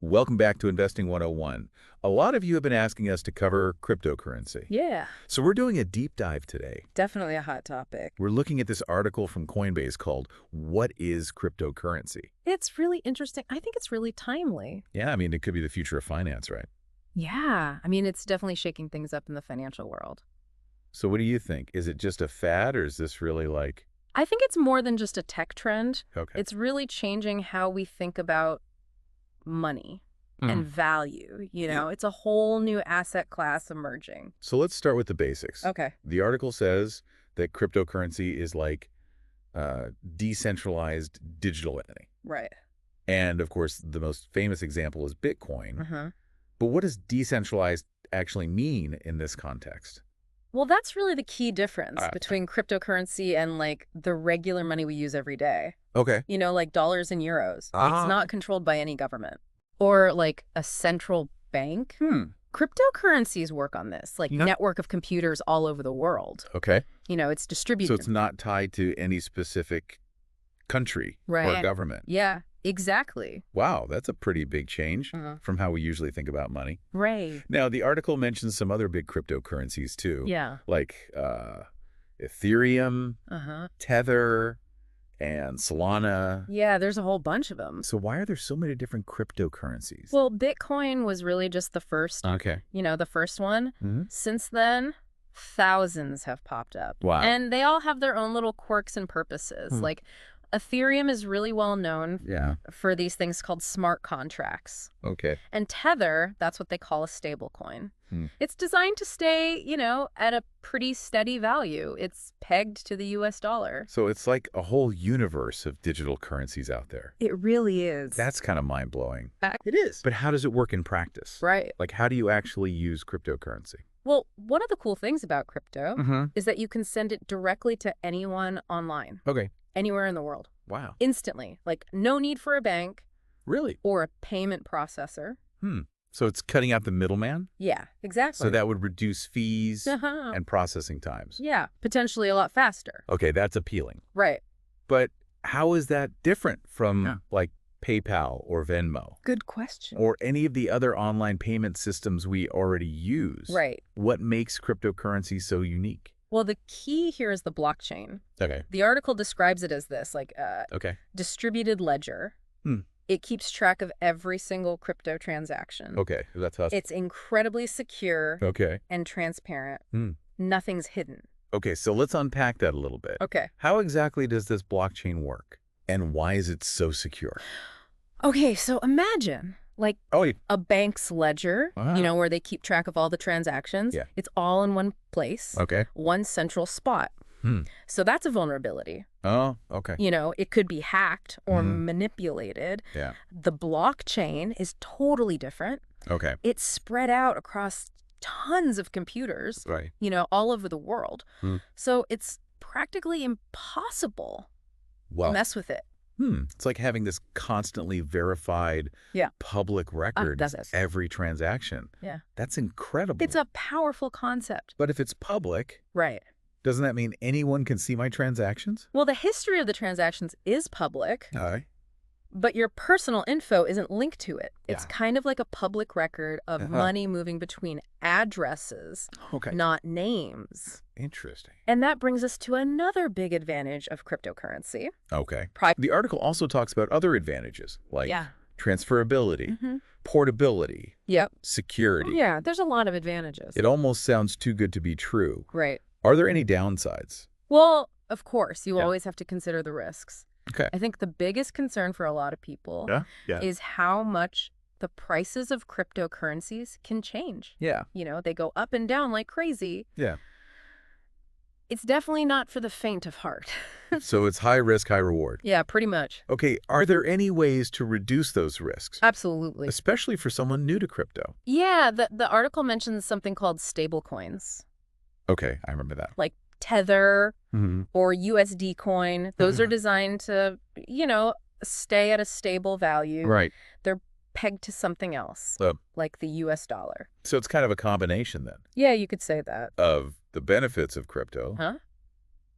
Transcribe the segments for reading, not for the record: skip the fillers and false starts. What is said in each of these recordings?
Welcome back to Investing 101. A lot of you have been asking us to cover cryptocurrency. Yeah, So we're doing a deep dive today. definitely a hot topic. We're looking at this article from Coinbase called What is Cryptocurrency? It's really interesting. I think it's really timely. Yeah, I mean, it could be the future of finance, right? Yeah, I mean, it's definitely shaking things up in the financial world. So what do you think? Is it just a fad or is this really like, I think it's more than just a tech trend. okay. It's really changing how we think about money and value. It's a whole new asset class emerging. So let's start with the basics. Okay. The article says that cryptocurrency is like decentralized digital entity. Right. And of course, the most famous example is Bitcoin. Uh-huh. But what does decentralized actually mean in this context? Well, that's really the key difference Uh, between cryptocurrency and like the regular money we use every day. Okay. Like dollars and euros. Ah. It's not controlled by any government or like a central bank. Hmm. Cryptocurrencies work on this, like Yeah. network of computers all over the world. Okay. It's So distributed. it's not tied to any specific country or Right. government. Yeah, exactly. Wow, that's a pretty big change Uh-huh. from how we usually think about money. Right. Now, the article mentions some other big cryptocurrencies too, Yeah. like Ethereum, Uh-huh. Tether, and Solana. Yeah, there's a whole bunch of them. So why are there so many different cryptocurrencies? Well, Bitcoin was really just the first, Okay. the first one. Mm-hmm. Since then, thousands have popped up. Wow. And they all have their own little quirks and purposes. Hmm. Like Ethereum is really well known Yeah. for these things called smart contracts. Okay. And Tether, that's what they call a stable coin. Hmm. It's designed to stay, at a pretty steady value. It's pegged to the US dollar. So it's like a whole universe of digital currencies out there. It really is. That's kind of mind-blowing. It is. But how does it work in practice? Right. Like, how do you actually use cryptocurrency? Well, one of the cool things about crypto Mm-hmm. is that you can send it directly to anyone online, Okay. anywhere in the world, Wow. instantly. Like no need for a bank Really? or a payment processor. So it's cutting out the middleman? Yeah, exactly. So that would reduce fees Uh-huh. and processing times. Yeah, potentially a lot faster. Okay, that's appealing. Right. But how is that different from like PayPal or Venmo Good question. or any of the other online payment systems we already use? Right. What makes cryptocurrency so unique? Well, the key here is the blockchain. Okay. The article describes it as this, like a Okay. distributed ledger. Hmm. It keeps track of every single crypto transaction. Okay. That's us. It's incredibly secure Okay. and transparent. Hmm. Nothing's hidden. Okay, so let's unpack that a little bit. Okay. How exactly does this blockchain work? And why is it so secure? Okay, so imagine like Oh, yeah. a bank's ledger, Wow. where they keep track of all the transactions. Yeah. It's all in one place, Okay. one central spot. Hmm. So that's a vulnerability. Oh, okay. It could be hacked or Mhm. manipulated. Yeah. The blockchain is totally different. Okay. It's spread out across tons of computers, Right. all over the world. Hmm. So it's practically impossible to Well, mess with it. it's like having this constantly verified Yeah. public record that's it. every transaction. Yeah. That's incredible. It's a powerful concept. But if it's public, Right. doesn't that mean anyone can see my transactions? Well, the history of the transactions is public, All right. but your personal info isn't linked to it. It's Yeah. kind of like a public record of Uh-huh. money moving between addresses, Okay. not names. Interesting. And that brings us to another big advantage of cryptocurrency. Okay. Pri- The article also talks about other advantages like Yeah. transferability, Mm-hmm. portability, Yep. security. Yeah, there's a lot of advantages. It almost sounds too good to be true. Right. Are there any downsides? Well, of course, you Yeah. always have to consider the risks. Okay. I think the biggest concern for a lot of people Yeah. is how much the prices of cryptocurrencies can change. Yeah. They go up and down like crazy. Yeah. It's definitely not for the faint of heart. So it's high risk, high reward. Yeah, pretty much. Okay. Are there any ways to reduce those risks, Absolutely. especially for someone new to crypto? Yeah, the article mentions something called stable coins, Okay. I remember that. like Tether Mm-hmm. or USD coin. Those are designed to, stay at a stable value. Right. They're pegged to something else, Oh. like the US dollar. So it's kind of a combination then Yeah, you could say that. of the benefits of crypto Huh?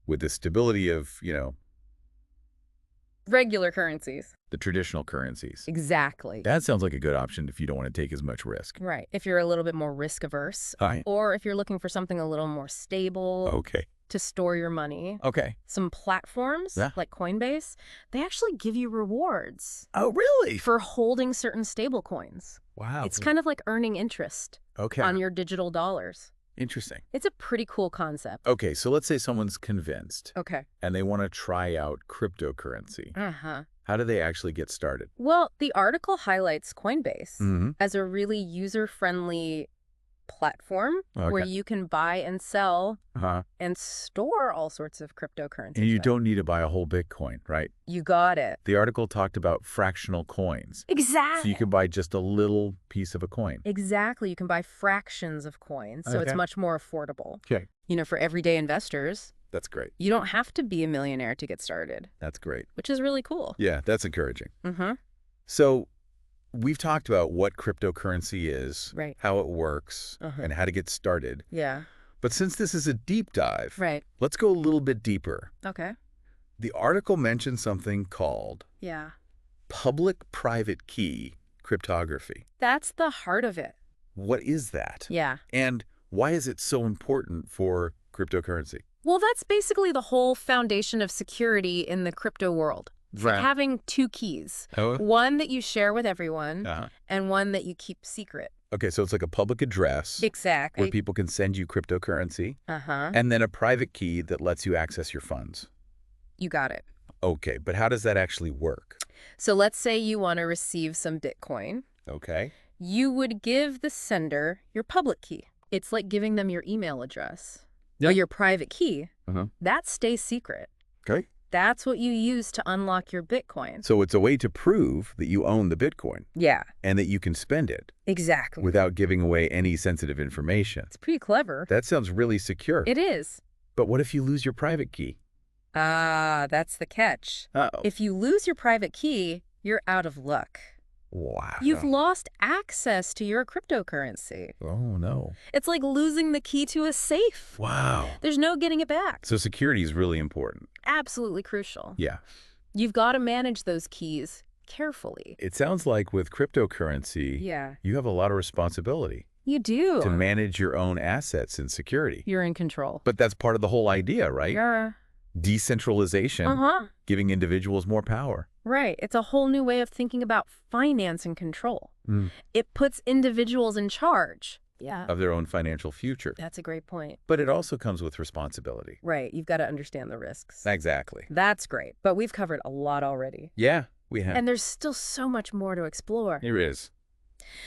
with the stability of, Regular currencies. The traditional currencies. Exactly. That sounds like a good option if you don't want to take as much risk. Right. If you're a little bit more risk averse, Hi. or if you're looking for something a little more stable Okay. to store your money. Okay. Some platforms, Yeah. like Coinbase, they actually give you rewards Oh, really? for holding certain stable coins. Wow. It's kind of like earning interest Okay. on your digital dollars. Interesting. It's a pretty cool concept. Okay, so let's say someone's convinced Okay. and they want to try out cryptocurrency. Uh-huh. How do they actually get started? Well, the article highlights Coinbase Mm-hmm. as a really user-friendly platform where Okay. you can buy and sell Uh-huh. and store all sorts of cryptocurrencies. And you there. don't need to buy a whole Bitcoin, right? You got it. The article talked about fractional coins. So Exactly. you can buy just a little piece of a coin. Exactly. You can buy fractions of coins, so it's Okay. much more affordable. Okay. For everyday investors, That's great. you don't have to be a millionaire to get started, That's great. which is really cool. Yeah, that's encouraging. Mm-hmm. So we've talked about what cryptocurrency is, Right. how it works, Uh-huh. and how to get started. Yeah. But since this is a deep dive, Right. let's go a little bit deeper. Okay. The article mentioned something called Yeah. public-private key cryptography. That's the heart of it. What is that? Yeah. And why is it so important for cryptocurrency? Well, that's basically the whole foundation of security in the crypto world. Right. Having two keys. Oh. One that you share with everyone Uh-huh. and one that you keep secret. Okay, so it's like a public address Exactly. where people can send you cryptocurrency, Uh-huh. and then a private key that lets you access your funds. You got it. Okay, but how does that actually work? So let's say you want to receive some Bitcoin. Okay. You would give the sender your public key. It's like giving them your email address. Yeah. Or your private key. Uh-huh. That stays secret. Okay. That's what you use to unlock your Bitcoin. So it's a way to prove that you own the Bitcoin Yeah, and that you can spend it exactly. without giving away any sensitive information. It's pretty clever. That sounds really secure. It is. But what if you lose your private key? Ah, that's the catch. Uh-oh. If you lose your private key, you're out of luck. Wow. You've lost access to your cryptocurrency. Oh, no. It's like losing the key to a safe. Wow. There's no getting it back. So security is really important. Absolutely crucial. Yeah. You've got to manage those keys carefully. It sounds like with cryptocurrency, Yeah. you have a lot of responsibility You do. to manage your own assets and security. You're in control. But that's part of the whole idea, right? Yeah. Decentralization, Uh-huh. giving individuals more power. Right. It's a whole new way of thinking about finance and control. Mm. It puts individuals in charge. Yeah. Of their own financial future. That's a great point. But it also comes with responsibility. Right. You've got to understand the risks. Exactly. That's great. But we've covered a lot already. Yeah, we have. And there's still so much more to explore. There is.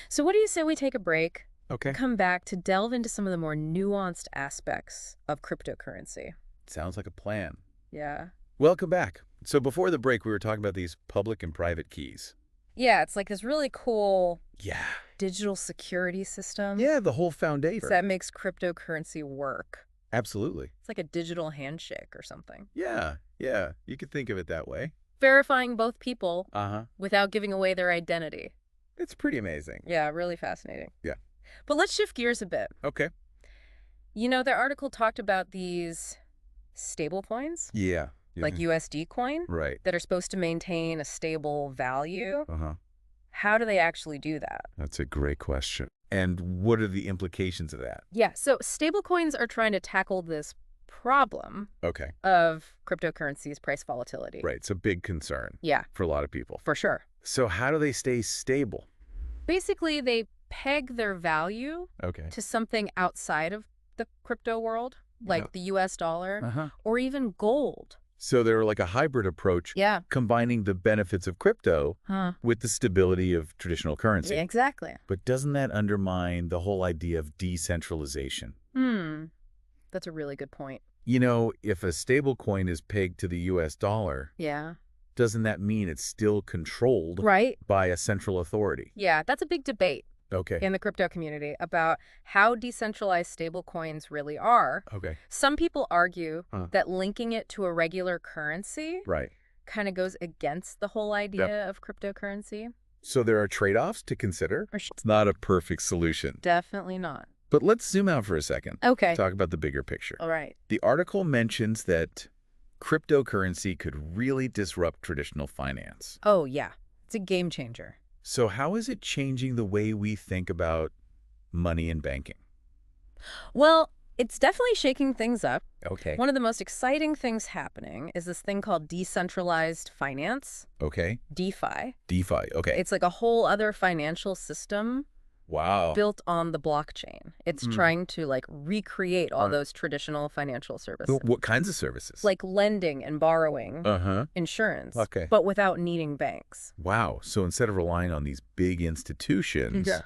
So what do you say we take a break, Okay. come back to delve into some of the more nuanced aspects of cryptocurrency? Sounds like a plan. Yeah. Welcome back. So before the break, we were talking about these public and private keys. Yeah, it's like this really cool Yeah. digital security system. Yeah, the whole foundation. That makes cryptocurrency work. Absolutely. It's like a digital handshake or something. Yeah, yeah. You could think of it that way. Verifying both people Uh-huh. without giving away their identity. It's pretty amazing. Yeah, really fascinating. Yeah. But let's shift gears a bit. Okay. The article talked about these stable coins, Yeah. like USD coin, Right. that are supposed to maintain a stable value. Uh-huh. How do they actually do that? That's a great question. And what are the implications of that? Yeah, so stablecoins are trying to tackle this problem Okay. of cryptocurrency's price volatility. Right. It's a big concern Yeah, for a lot of people. for sure. So how do they stay stable? Basically, they peg their value Okay. to something outside of the crypto world, like Yeah. the US dollar Uh-huh. or even gold. So they're like a hybrid approach, Yeah. combining the benefits of crypto Huh. with the stability of traditional currency. Exactly. But doesn't that undermine the whole idea of decentralization? That's a really good point. If a stable coin is pegged to the US dollar, Yeah. doesn't that mean it's still controlled Right? by a central authority? Yeah, that's a big debate Okay. in the crypto community about how decentralized stablecoins really are. Okay. Some people argue Huh. that linking it to a regular currency Right. kind of goes against the whole idea of cryptocurrency. So there are trade-offs to consider. Or It's not a perfect solution. definitely not. But let's zoom out for a second. Okay. Talk about the bigger picture. All right. The article mentions that cryptocurrency could really disrupt traditional finance. Oh, yeah. It's a game changer. So how is it changing the way we think about money and banking? Well, it's definitely shaking things up. Okay. One of the most exciting things happening is this thing called decentralized finance, Okay. DeFi. DeFi. Okay. It's like a whole other financial system Wow. built on the blockchain. It's trying to like recreate all those traditional financial services, What kinds of services? like lending and borrowing, Uh-huh. insurance, Okay. but without needing banks. Wow. So instead of relying on these big institutions, Yeah.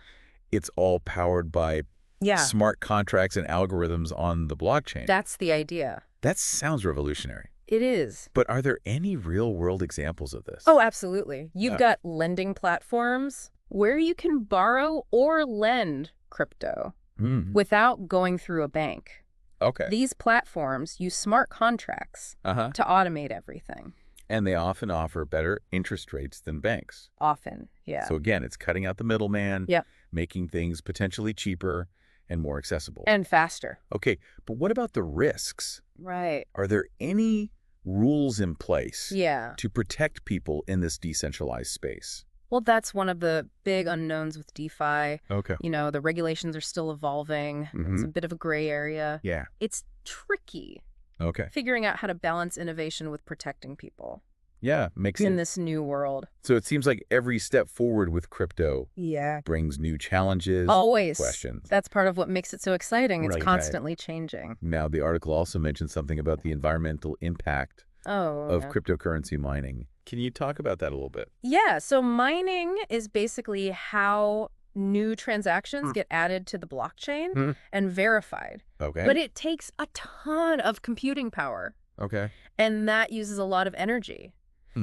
it's all powered by Yeah, smart contracts and algorithms on the blockchain. that's the idea. That sounds revolutionary. It is. But are there any real-world examples of this? Oh, absolutely. You've Yeah. got lending platforms where you can borrow or lend crypto without going through a bank. Okay. These platforms use smart contracts Uh-huh. to automate everything. And they often offer better interest rates than banks. Often, yeah. So again, it's cutting out the middleman, Yep. making things potentially cheaper and more accessible. And faster. Okay, but what about the risks? Right. Are there any rules in place Yeah. to protect people in this decentralized space? Well, that's one of the big unknowns with DeFi. Okay. You know, the regulations are still evolving. It's a bit of a gray area. Yeah. It's tricky Okay. figuring out how to balance innovation with protecting people Yeah, makes in sense. this new world. So it seems like every step forward with crypto Yeah. brings new challenges, Always. questions. That's part of what makes it so exciting. It's Right. constantly changing. Now, the article also mentioned something about the environmental impact Oh, of yeah. cryptocurrency mining. Can you talk about that a little bit? Yeah, so mining is basically how new transactions get added to the blockchain and verified. Okay. But it takes a ton of computing power, Okay. and that uses a lot of energy.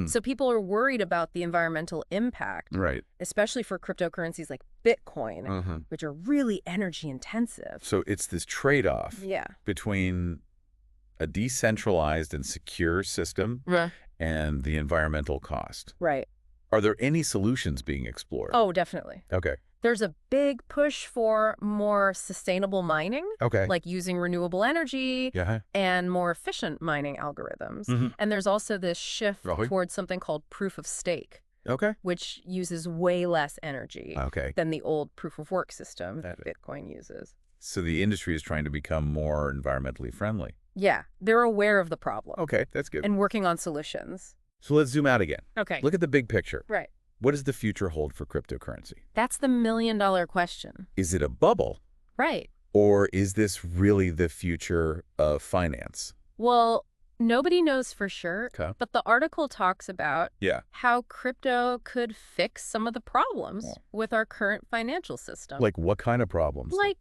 So people are worried about the environmental impact, Right. especially for cryptocurrencies like Bitcoin, Uh-huh. which are really energy intensive. So it's this trade-off Yeah. between a decentralized and secure system Right. and the environmental cost. Right. Are there any solutions being explored? Oh, definitely. Okay. There's a big push for more sustainable mining, Okay. like using renewable energy Yeah. and more efficient mining algorithms. And there's also this shift Really? towards something called proof of stake, Okay. which uses way less energy Okay. than the old proof of work system Got that it. Bitcoin uses. So the industry is trying to become more environmentally friendly. Yeah, they're aware of the problem Okay, that's good. and working on solutions. So let's zoom out again. Okay. Look at the big picture. Right. What does the future hold for cryptocurrency? That's the million-dollar question. Is it a bubble, Right. or is this really the future of finance? Well, nobody knows for sure, Okay. but the article talks about Yeah. how crypto could fix some of the problems with our current financial system. Like what kind of problems? Like,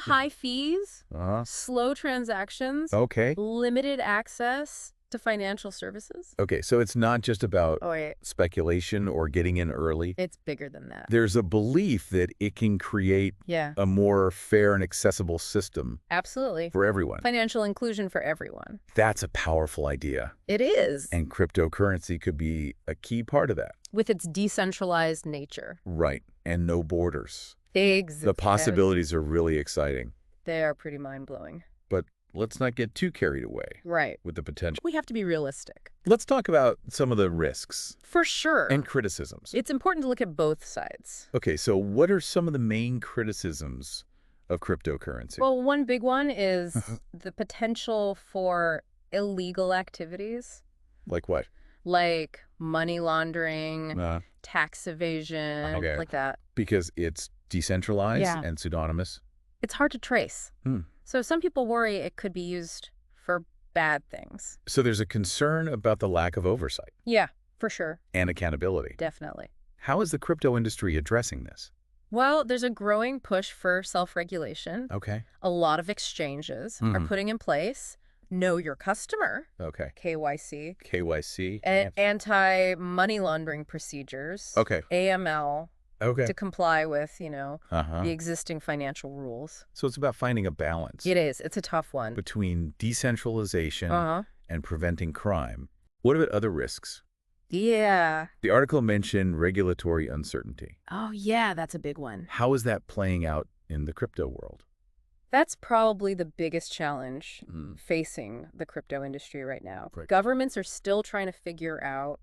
high fees, Uh-huh. slow transactions, Okay. limited access to financial services. Okay, so it's not just about Oh, wait, speculation or getting in early. it's bigger than that. There's a belief that it can create Yeah, a more fair and accessible system absolutely. for everyone. Financial inclusion for everyone. That's a powerful idea. It is. And cryptocurrency could be a key part of that. With its decentralized nature. Right. And no borders. Exactly. The possibilities are really exciting. They are pretty mind-blowing. But let's not get too carried away Right. with the potential. We have to be realistic. Let's talk about some of the risks For sure. and criticisms. It's important to look at both sides. Okay, so what are some of the main criticisms of cryptocurrency? Well, one big one is the potential for illegal activities Like what? like money laundering, Uh, tax evasion, Okay. like that. because it's decentralized Yeah. and pseudonymous? It's hard to trace. Hmm. So some people worry it could be used for bad things. So there's a concern about the lack of oversight Yeah, for sure. and accountability. Definitely. How is the crypto industry addressing this? Well, there's a growing push for self-regulation. Okay. A lot of exchanges are putting in place Know Your Customer, Okay. KYC, KYC. anti-money laundering procedures, Okay. AML, Okay. to comply with, Uh-huh. the existing financial rules. So it's about finding a balance It is. It's a tough one. between decentralization Uh-huh. and preventing crime. What about other risks? Yeah. The article mentioned regulatory uncertainty. Oh, yeah, that's a big one. How is that playing out in the crypto world? That's probably the biggest challenge Mm, facing the crypto industry right now. right. Governments are still trying to figure out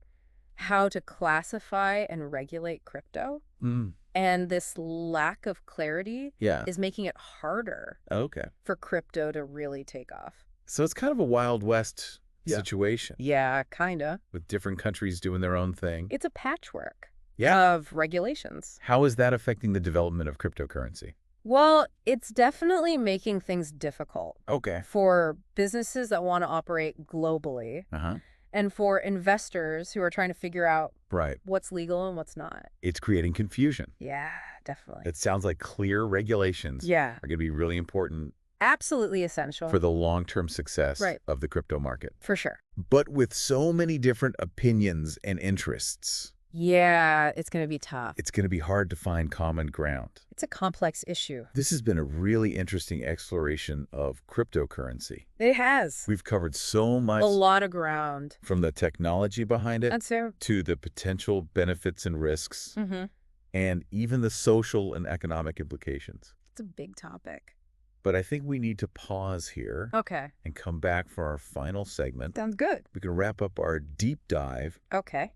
how to classify and regulate crypto. Mm, And this lack of clarity yeah. is making it harder Okay. for crypto to really take off. So it's kind of a Wild West Yeah. situation Yeah, kinda. with different countries doing their own thing. It's a patchwork Yeah. of regulations. How is that affecting the development of cryptocurrency? Well, it's definitely making things difficult Okay. for businesses that want to operate globally Uh-huh. and for investors who are trying to figure out Right. what's legal and what's not. It's creating confusion. Yeah, definitely. It sounds like clear regulations Yeah, are going to be really important absolutely essential. for the long-term success Right. of the crypto market. For sure. But with so many different opinions and interests, Yeah, it's going to be tough. it's going to be hard to find common ground. It's a complex issue. This has been a really interesting exploration of cryptocurrency. It has We've covered so much a lot of ground. from the technology behind it That's so. to the potential benefits and risks Mm-hmm. and even the social and economic implications. It's a big topic. But I think we need to pause here Okay. and come back for our final segment. Sounds good. We can wrap up our deep dive Okay.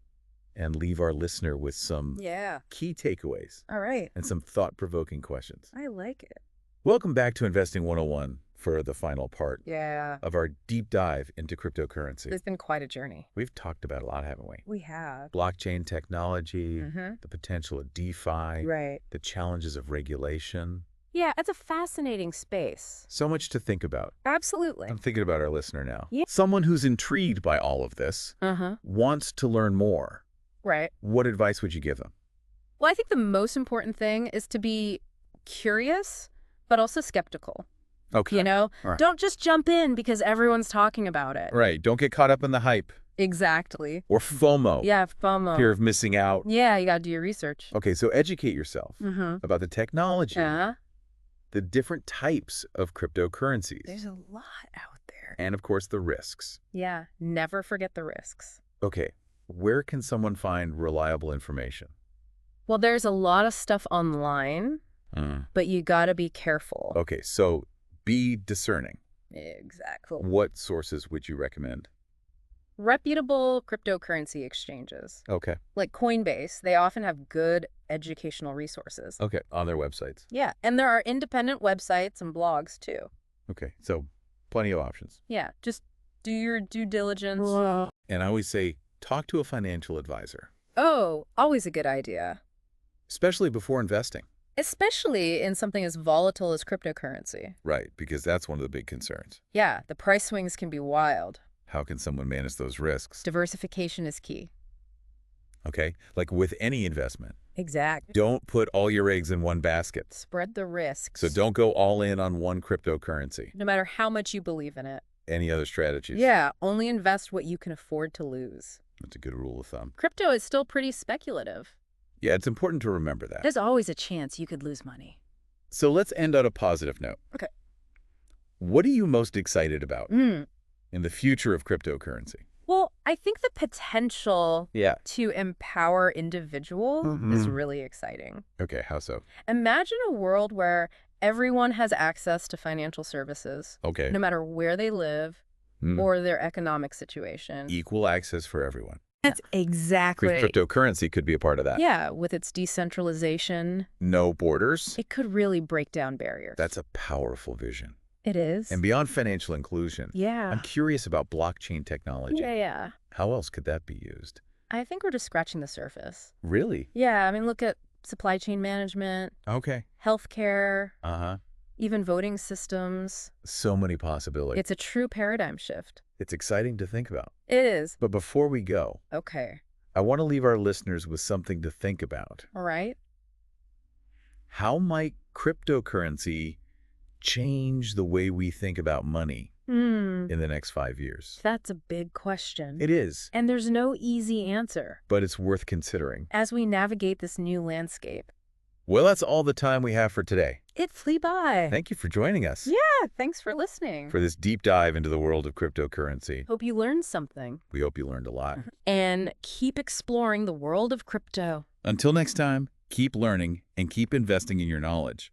and leave our listener with some Yeah. key takeaways All right. and some thought-provoking questions. I like it. Welcome back to Investing 101 for the final part Yeah. of our deep dive into cryptocurrency. It's been quite a journey. We've talked about a lot, haven't we? We have. Blockchain technology, Mm-hmm. the potential of DeFi, Right. the challenges of regulation. Yeah, it's a fascinating space. So much to think about. Absolutely. I'm thinking about our listener now. Yeah. Someone who's intrigued by all of this, Uh-huh. wants to learn more. Right. What advice would you give them? Well, I think the most important thing is to be curious, but also skeptical. Okay. You know, All right. don't just jump in because everyone's talking about it. Right. Don't get caught up in the hype Exactly. or FOMO, Yeah, FOMO. fear of missing out. Yeah, you got to do your research. Okay, so educate yourself Mm-hmm. about the technology, Yeah. the different types of cryptocurrencies, There's a lot out there. and of course the risks. Yeah, never forget the risks. Okay, where can someone find reliable information? Well, there's a lot of stuff online, but you got to be careful. Okay, so be discerning. Exactly. What sources would you recommend? Reputable cryptocurrency exchanges, Okay, like Coinbase, they often have good educational resources. okay, on their websites. Yeah, and there are independent websites and blogs too. Okay, so plenty of options. Yeah, just do your due diligence. And I always say, talk to a financial advisor, Oh, always a good idea, especially before investing. especially in something as volatile as cryptocurrency. Right, because that's one of the big concerns. Yeah, the price swings can be wild. How can someone manage those risks? Diversification is key. Okay, like with any investment, Exactly. don't put all your eggs in one basket. Spread the risks. So don't go all in on one cryptocurrency. No matter how much you believe in it. Any other strategies? Yeah, only invest what you can afford to lose. That's a good rule of thumb. Crypto is still pretty speculative. Yeah, it's important to remember that. There's always a chance you could lose money. So let's end on a positive note. Okay. What are you most excited about Mm. in the future of cryptocurrency? Well, I think the potential Yeah. to empower individuals is Mhm. really exciting. Okay, how so? Imagine a world where everyone has access to financial services, Okay. no matter where they live Mm. or their economic situation. Equal access for everyone. That's exactly. Cryptocurrency could be a part of that. Yeah, with its decentralization, No borders. it could really break down barriers. That's a powerful vision. It is. And beyond financial inclusion, Yeah. I'm curious about blockchain technology. Yeah. How else could that be used? I think we're just scratching the surface. Really? Yeah, I mean, look at supply chain management, Okay. healthcare, Uh-huh. even voting systems. So many possibilities. It's a true paradigm shift. It's exciting to think about. It is. But before we go, Okay. I want to leave our listeners with something to think about. All right. How might cryptocurrency change the way we think about money in the next 5 years? That's a big question. It is, And there's no easy answer but it's worth considering. as we navigate this new landscape. Well, that's all the time we have for today. It flew by. Thank you for joining us Yeah, thanks for listening. for this deep dive into the world of cryptocurrency. Hope you learned something. We hope you learned a lot. And keep exploring the world of crypto. Until next time, keep learning and keep investing in your knowledge.